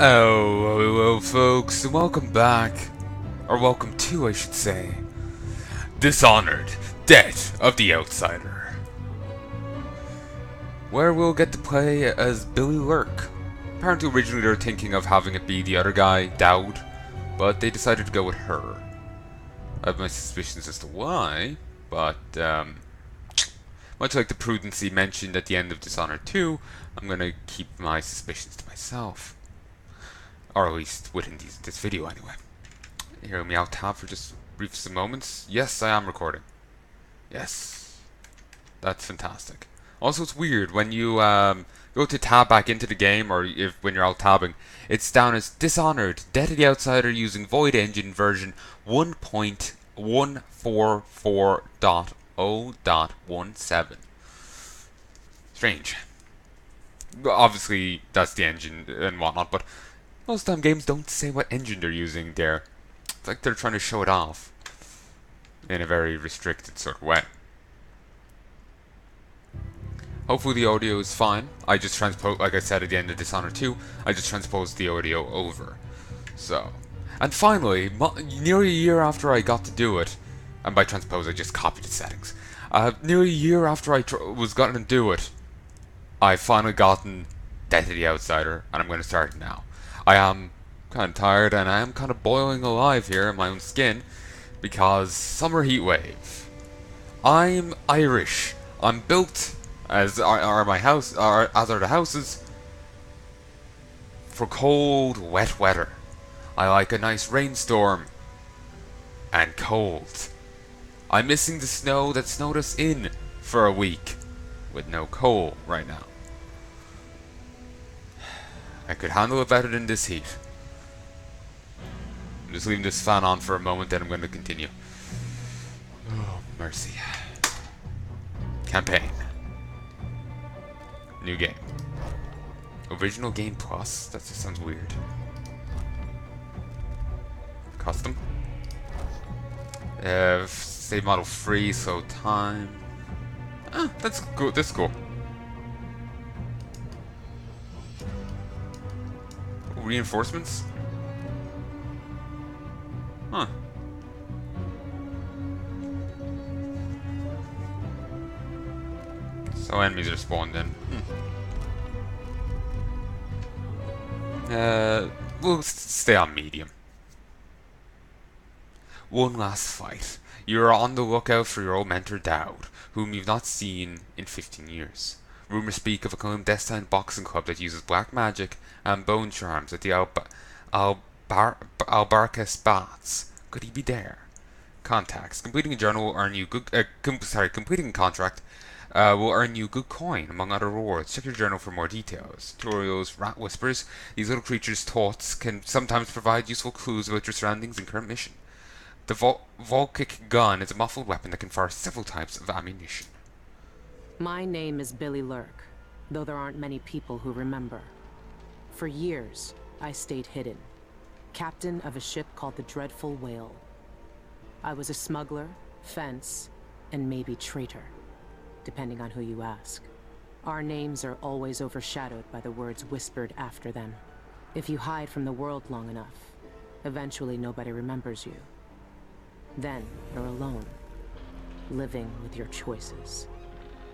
Oh, hello folks, and welcome back, or welcome to, I should say, Dishonored, Death of the Outsider, where we'll get to play as Billy Lurk. Apparently originally they were thinking of having it be the other guy, Dowd, but they decided to go with her. I have my suspicions as to why, but much like the prudency mentioned at the end of Dishonored 2, I'm gonna keep my suspicions to myself. Or at least within this video anyway. Hear me out tab for just brief some moments. Yes, I am recording. Yes. That's fantastic. Also, it's weird when you go to tab back into the game, or when you're alt tabbing, it's down as Dishonored, Death of the Outsider using Void Engine version 1.144.0.17. Strange. Obviously, that's the engine and whatnot, but most time games don't say what engine they're using there. It's like they're trying to show it off in a very restricted sort of way. Hopefully the audio is fine. I just transposed, like I said at the end of Dishonored 2, I just transposed the audio over. So, and finally, nearly a year after I got to do it, and by transpose I just copied the settings. Nearly a year after I was gotten to do it, I've finally gotten Death of the Outsider, and I'm going to start it now. I am kind of tired, and I am kind of boiling alive here in my own skin, because summer heat wave. I'm Irish. I'm built, as are my house, as are the houses, for cold, wet weather. I like a nice rainstorm and cold. I'm missing the snow that snowed us in for a week, with no coal right now. I could handle it better than this heat. I'm just leaving this fan on for a moment, then I'm going to continue. Oh, mercy. Campaign. New game. Original game plus? That just sounds weird. Custom. Save model free, so time. Ah, that's cool. That's cool. Reinforcements? Huh. So enemies are spawned in. We'll stay on medium. One last fight. You are on the lookout for your old mentor Dowd, whom you've not seen in 15 years. Rumors speak of a clandestine boxing club that uses black magic and bone charms at the Albarcas Baths. Could he be there? Contacts. Completing a journal will earn you good. Completing a contract will earn you good coin, among other rewards. Check your journal for more details. Tutorials, rat whispers. These little creatures' thoughts can sometimes provide useful clues about your surroundings and current mission. The Volkic gun is a muffled weapon that can fire several types of ammunition. My name is Billy Lurk, though there aren't many people who remember. For years, I stayed hidden, captain of a ship called the Dreadful Whale. I was a smuggler, fence, and maybe traitor, depending on who you ask. Our names are always overshadowed by the words whispered after them. If you hide from the world long enough, eventually nobody remembers you. Then you're alone, living with your choices.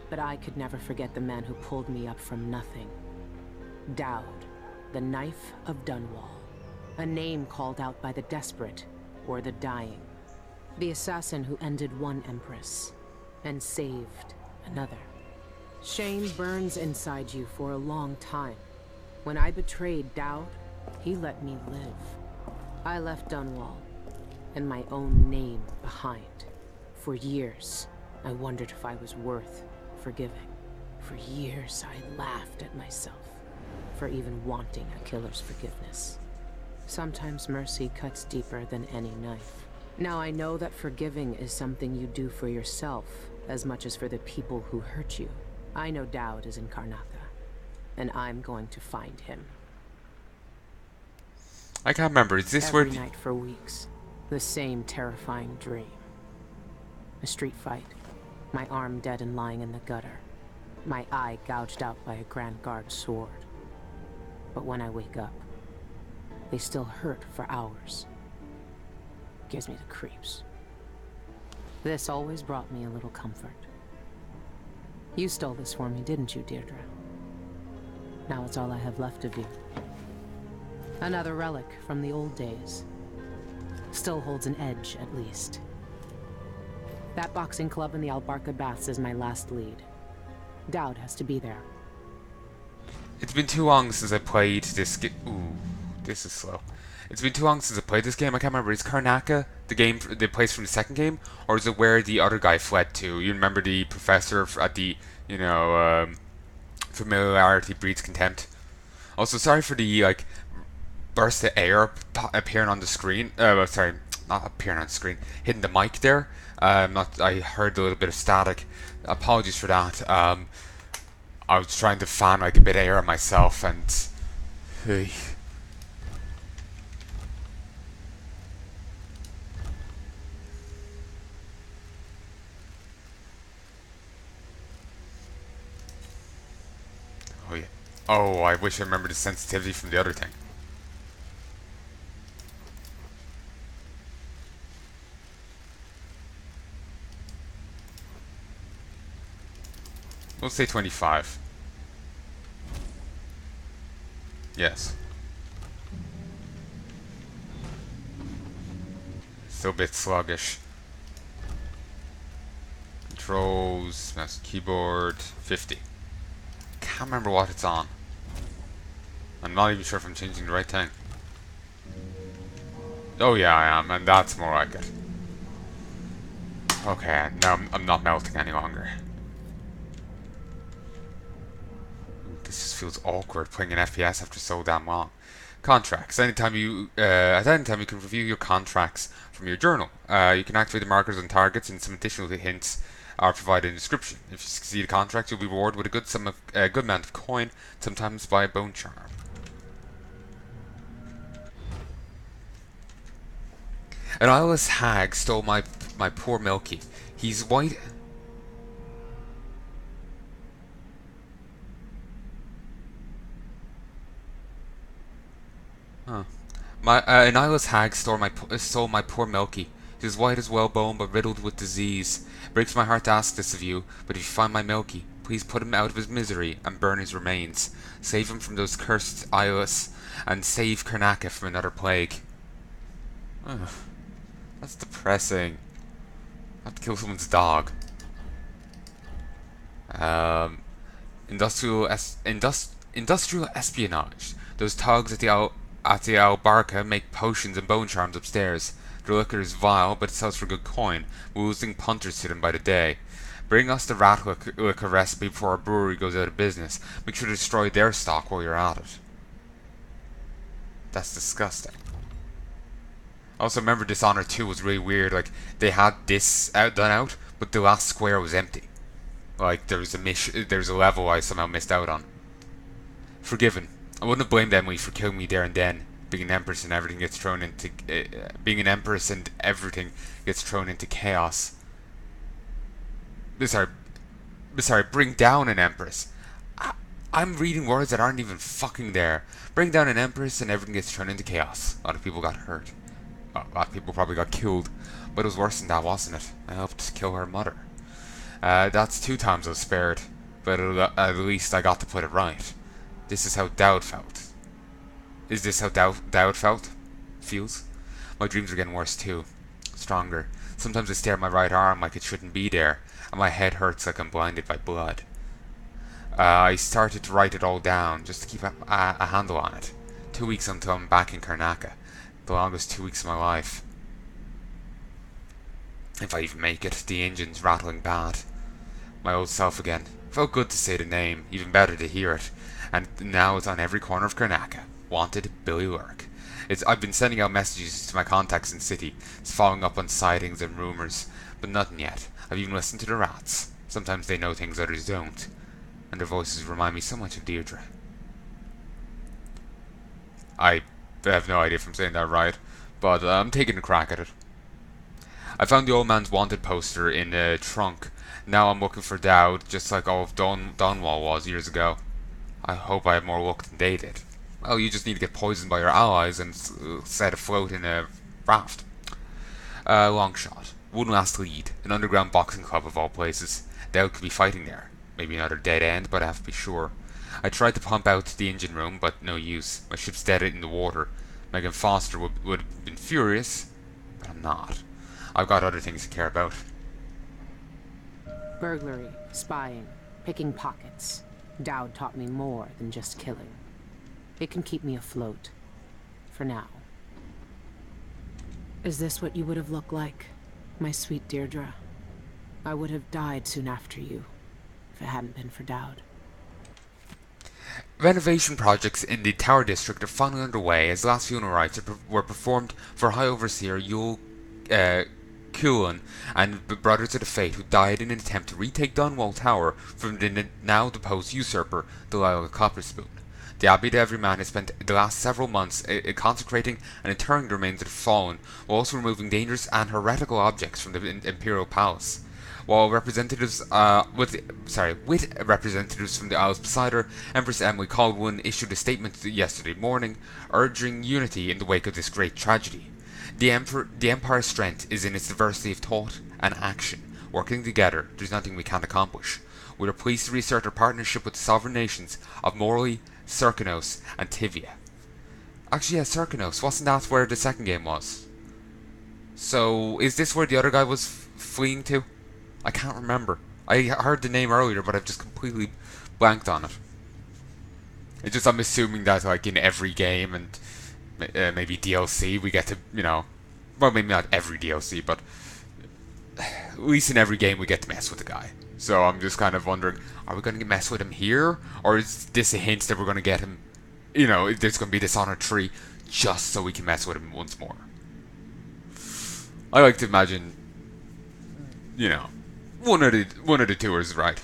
But I could never forget the man who pulled me up from nothing. Dowd, the Knife of Dunwall. A name called out by the desperate or the dying. The assassin who ended one empress and saved another. Shame burns inside you for a long time. When I betrayed Dowd, he let me live. I left Dunwall and my own name behind. For years, I wondered if I was worth forgiving. For years, I laughed at myself for even wanting a killer's forgiveness. Sometimes mercy cuts deeper than any knife. Now I know that forgiving is something you do for yourself as much as for the people who hurt you. I know Dowd is in Karnatha, and I'm going to find him. I can't remember. Is this Every night for weeks, the same terrifying dream. A street fight. My arm dead and lying in the gutter. My eye gouged out by a Grand Guard sword. But when I wake up, they still hurt for hours. Gives me the creeps. This always brought me a little comfort. You stole this for me, didn't you, Deirdre? Now it's all I have left of you. Another relic from the old days. Still holds an edge, at least. That boxing club in the Albarca Baths is my last lead. Dowd has to be there. It's been too long since I played this game. Ooh, this is slow. It's been too long since I played this game. I can't remember. Is Karnaca the place from the second game, or is it where the other guy fled to? You remember the professor at the, familiarity breeds contempt. Also, sorry for the burst of air appearing on the screen. Sorry, not appearing on the screen. Hitting the mic there. I heard a little bit of static. Apologies for that. I was trying to fan a bit of air on myself, and hey. Oh yeah. Oh, I wish I remembered the sensitivity from the other thing. We'll say 25. Yes. Still a bit sluggish. Controls, mouse and keyboard, 50. Can't remember what it's on. I'm not even sure if I'm changing the right thing. Oh yeah, I am, and that's more like it. Okay, now I'm not melting any longer. This just feels awkward playing an FPS after so damn long. Contracts. At any time you can review your contracts from your journal. You can activate the markers on targets, and some additional hints are provided in the description. If you succeed a contract, you'll be rewarded with a good amount of coin, sometimes by a bone charm. An eyeless hag stole my poor Milky. He's white. Huh. An eyeless hag stole my poor Milky. He's white as whalebone, but riddled with disease. Breaks my heart to ask this of you, but if you find my Milky, please put him out of his misery and burn his remains. Save him from those cursed eyeless, and save Karnaca from another plague. Ugh. That's depressing. I have to kill someone's dog. Industrial espionage. Those thugs at the Albarca make potions and bone charms upstairs. Their liquor is vile, but it sells for good coin. We're losing punters to them by the day. Bring us the rat liquor recipe before our brewery goes out of business. Make sure to destroy their stock while you're at it. That's disgusting. Also, remember Dishonored 2 was really weird. Like, they had this done out, but the last square was empty. Like, there was a level I somehow missed out on. Forgiven. I wouldn't have blamed Emily for killing me there and then. Being an empress and everything gets thrown into chaos. Sorry, bring down an empress. I'm reading words that aren't even fucking there. Bring down an empress and everything gets thrown into chaos. A lot of people got hurt. A lot of people probably got killed. But it was worse than that, wasn't it? I helped kill her mother. That's 2 times I was spared. But at least I got to put it right. This is how Dowd felt. Is this how Dowd feels? My dreams are getting worse too. Stronger. Sometimes I stare at my right arm like it shouldn't be there, and my head hurts like I'm blinded by blood. I started to write it all down, just to keep a handle on it. 2 weeks until I'm back in Karnaca. The longest 2 weeks of my life. If I even make it, the engine's rattling bad. My old self again. Felt good to say the name, even better to hear it. And now it's on every corner of Karnaca. Wanted, Billy Lurk. I've been sending out messages to my contacts in the city, following up on sightings and rumours, but nothing yet. I've even listened to the rats. Sometimes they know things others don't, and their voices remind me so much of Deirdre. I have no idea if I'm saying that right, but I'm taking a crack at it. I found the old man's wanted poster in a trunk. Now I'm looking for Dowd, just like all of Donwall was years ago. I hope I have more luck than they did. Well, you just need to get poisoned by your allies and set afloat in a raft. Long shot. One last lead. An underground boxing club of all places. Doubt could be fighting there. Maybe another dead end, but I have to be sure. I tried to pump out the engine room, but no use. My ship's dead in the water. Megan Foster would have been furious, but I'm not. I've got other things to care about. Burglary, spying, picking pockets. Dowd taught me more than just killing. It can keep me afloat. For now. Is this what you would have looked like, my sweet Deirdre? I would have died soon after you, if it hadn't been for Dowd. Renovation projects in the Tower District are finally underway as the last funeral rites were performed for High Overseer Yul Cullen and the Brothers of the Fate, who died in an attempt to retake Dunwall Tower from the now deposed usurper Delilah Copperspoon. The Abbey de Everyman has spent the last several months consecrating and interring the remains of the fallen, while also removing dangerous and heretical objects from the Imperial Palace. While representatives, with representatives from the Isles beside her, Empress Emily Caldwell issued a statement yesterday morning, urging unity in the wake of this great tragedy. The Empire's strength is in its diversity of thought and action. Working together, there's nothing we can't accomplish. We are pleased to reassert our partnership with the sovereign nations of Morley, Serkanos, and Tivia. Actually, yeah, Serkanos. Wasn't that where the second game was? So, is this where the other guy was fleeing to? I can't remember. I heard the name earlier, but I've just completely blanked on it. It's just I'm assuming that like in every game and maybe DLC we get to, well, maybe not every DLC, but at least in every game we get to mess with the guy. So I'm just kind of wondering, are we going to mess with him here? Or is this a hint that we're going to get him, there's going to be Dishonored 3 just so we can mess with him once more? I like to imagine, one of the two is right.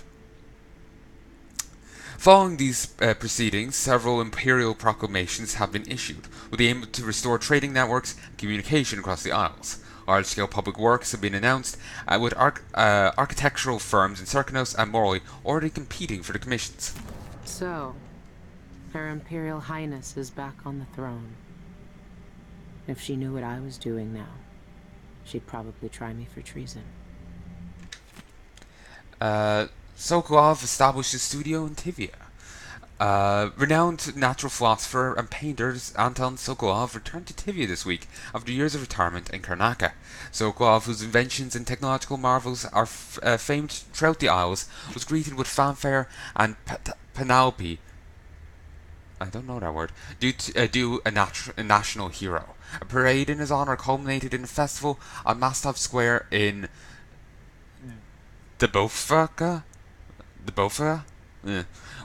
Following these proceedings, several imperial proclamations have been issued, with the aim to restore trading networks and communication across the Isles. Large-scale public works have been announced, with architectural firms in Serkanos and Morley already competing for the commissions. So, Her Imperial Highness is back on the throne. If she knew what I was doing now, she'd probably try me for treason. Sokolov established a studio in Tivia. Renowned natural philosopher and painter Anton Sokolov returned to Tivia this week after years of retirement in Karnaka. Sokolov, whose inventions and technological marvels are famed throughout the Isles, was greeted with fanfare and panalpi. I don't know that word. Due a national hero. A parade in his honor culminated in a festival on Mastov Square in Dubovka,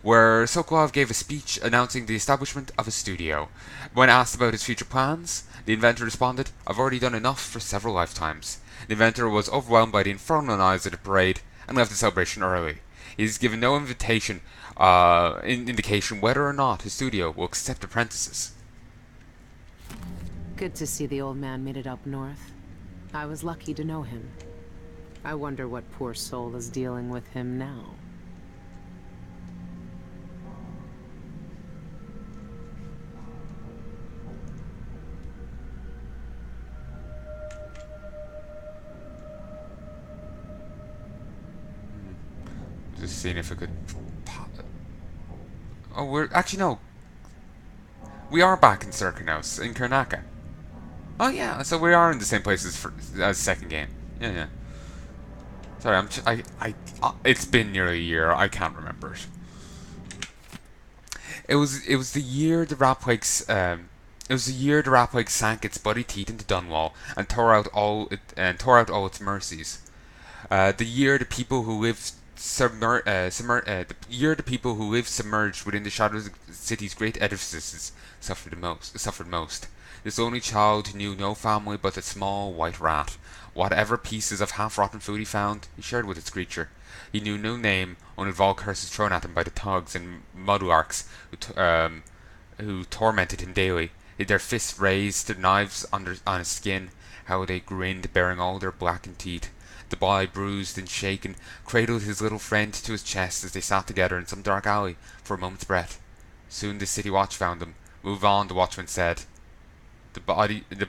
where Sokolov gave a speech announcing the establishment of a studio. When asked about his future plans, the inventor responded, "I've already done enough for several lifetimes." The inventor was overwhelmed by the infernal noise of the parade and left the celebration early. He has given no indication whether or not his studio will accept apprentices. Good to see the old man made it up north. I was lucky to know him. I wonder what poor soul is dealing with him now. Just seeing if I could. Oh, we're actually no. We are back in Serkanos in Karnaka. Oh yeah, so we are in the same place as second game. Yeah. Sorry, it's been nearly a year. I can't remember it. It was the year the Rapwake sank its bloody teeth into Dunwall and tore out all its mercies. The year the people who lived submerged within the shadows of the city's great edifices suffered most. This only child who knew no family but a small white rat. Whatever pieces of half-rotten food he found, he shared with its creature. He knew no name, only vile curses thrown at him by the thugs and mudlarks who tormented him daily. Their fists raised, their knives on his skin, how they grinned, baring all their blackened teeth. The boy, bruised and shaken, cradled his little friend to his chest as they sat together in some dark alley for a moment's breath. Soon the city watch found them, Move on, the watchman said. The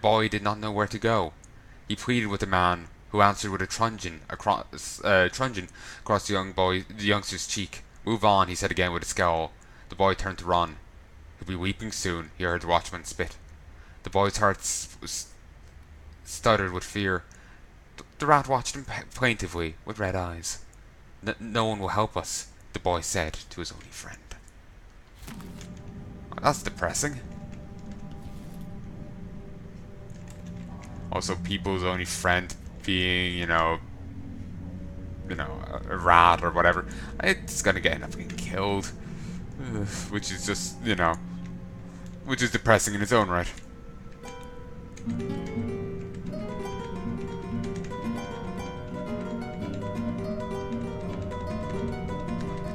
boy did not know where to go. He pleaded with the man, who answered with a truncheon across the youngster's cheek. Move on, he said again with a scowl. The boy turned to run. He'll be weeping soon, he heard the watchman spit. The boy's heart stuttered with fear. The rat watched him plaintively, with red eyes. No one will help us, the boy said to his only friend. Well, that's depressing. Also, people's only friend being, a rat or whatever, it's gonna end up getting killed. Which is just, which is depressing in its own right.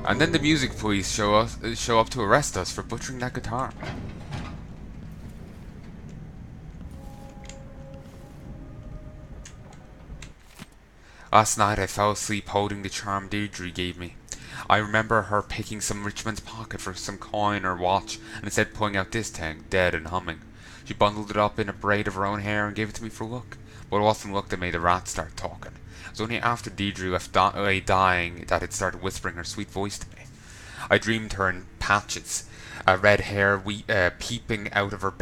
And then the music police show up to arrest us for butchering that guitar. Last night I fell asleep holding the charm Deirdre gave me. I remember her picking some rich man's pocket for some coin or watch, and instead pulling out this thing, dead and humming. She bundled it up in a braid of her own hair and gave it to me for a look. But it wasn't a look that made the rat start talking. It was only after Deirdre lay dying that it started whispering her sweet voice to me. I dreamed her in patches, red hair peeping out of her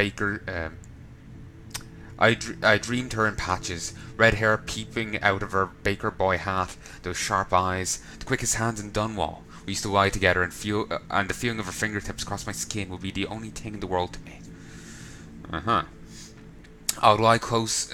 I dreamed her in patches, red hair peeping out of her baker boy hat, those sharp eyes, the quickest hands in Dunwall. We used to lie together and the feeling of her fingertips across my skin would be the only thing in the world to me. I would lie close,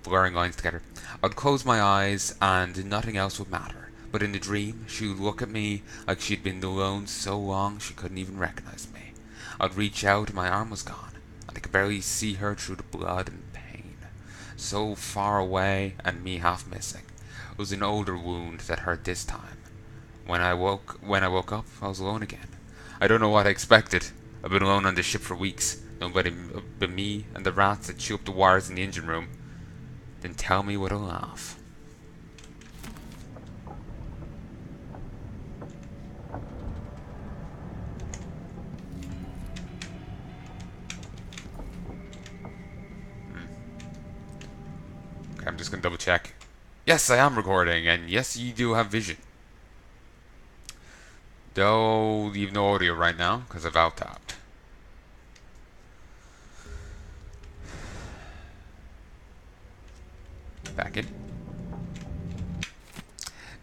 blurring lines together. I would close my eyes and nothing else would matter. But in the dream, she would look at me like she'd been alone so long she couldn't even recognize me. I'd reach out and my arm was gone. I could barely see her through the blood and pain. So far away and me half missing. It was an older wound that hurt this time. When I woke up, I was alone again. I don't know what I expected. I've been alone on this ship for weeks. Nobody but me and the rats that chew up the wires in the engine room. Then tell me with a laugh. I'm just gonna double check. Yes, I am recording, and yes, you do have vision. Though, leave no audio right now, because I've out-tapped. Back in.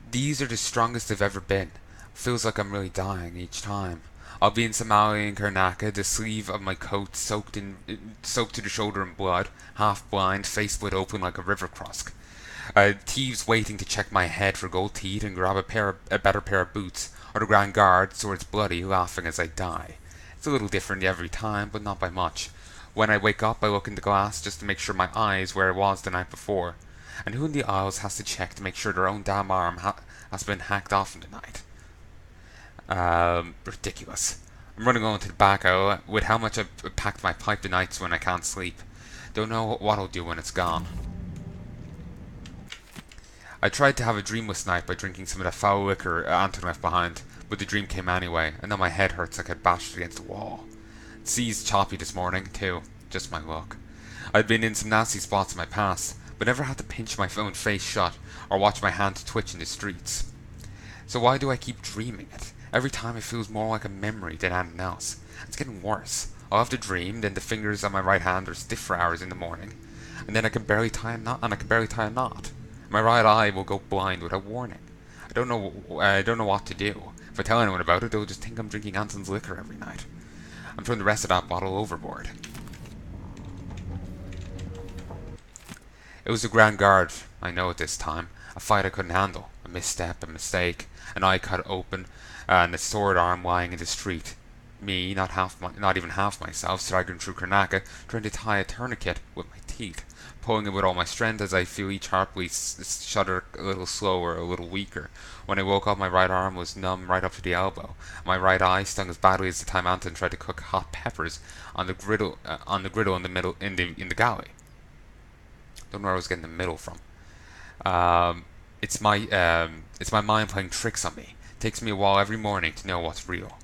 These are the strongest they've ever been. Feels like I'm really dying each time. I'll be in Somalia and Karnaka, the sleeve of my coat soaked to the shoulder in blood, half blind, face split open like a river cross. Thieves waiting to check my head for gold teeth and grab a better pair of boots, or the Grand Guard, swords bloody, laughing as I die. It's a little different every time, but not by much. When I wake up, I look in the glass just to make sure my eye's where it was the night before. And who in the aisles has to check to make sure their own damn arm has been hacked off in the night? Ridiculous. I'm running on to the back aisle with how much I've packed my pipe the nights when I can't sleep. Don't know what I'll do when it's gone. I tried to have a dreamless night by drinking some of that foul liquor Anton left behind, but the dream came anyway, and now my head hurts like I'd bashed it against the wall. The sea's choppy this morning, too. Just my luck. I'd been in some nasty spots in my past, but never had to pinch my own face shut or watch my hand twitch in the streets. So why do I keep dreaming it? Every time it feels more like a memory than anything else. It's getting worse. I'll have to dream, then the fingers on my right hand are stiff for hours in the morning, and then I can barely tie a knot. My right eye will go blind without warning. I don't know what to do. If I tell anyone about it, they'll just think I'm drinking Anton's liquor every night. I'm throwing the rest of that bottle overboard. It was the Grand Guard, I know at this time. A fight I couldn't handle. A misstep, a mistake, an eye cut open, and a sword arm lying in the street. Me, not even half myself, staggering through Karnaka, trying to tie a tourniquet with my teeth, pulling it with all my strength as I feel each heartbeat shudder a little slower, a little weaker. When I woke up, my right arm was numb right up to the elbow. My right eye stung as badly as the time Anton tried to cook hot peppers on the griddle in the galley. Don't know where I was getting the middle from. It's my mind playing tricks on me. It takes me a while every morning to know what's real.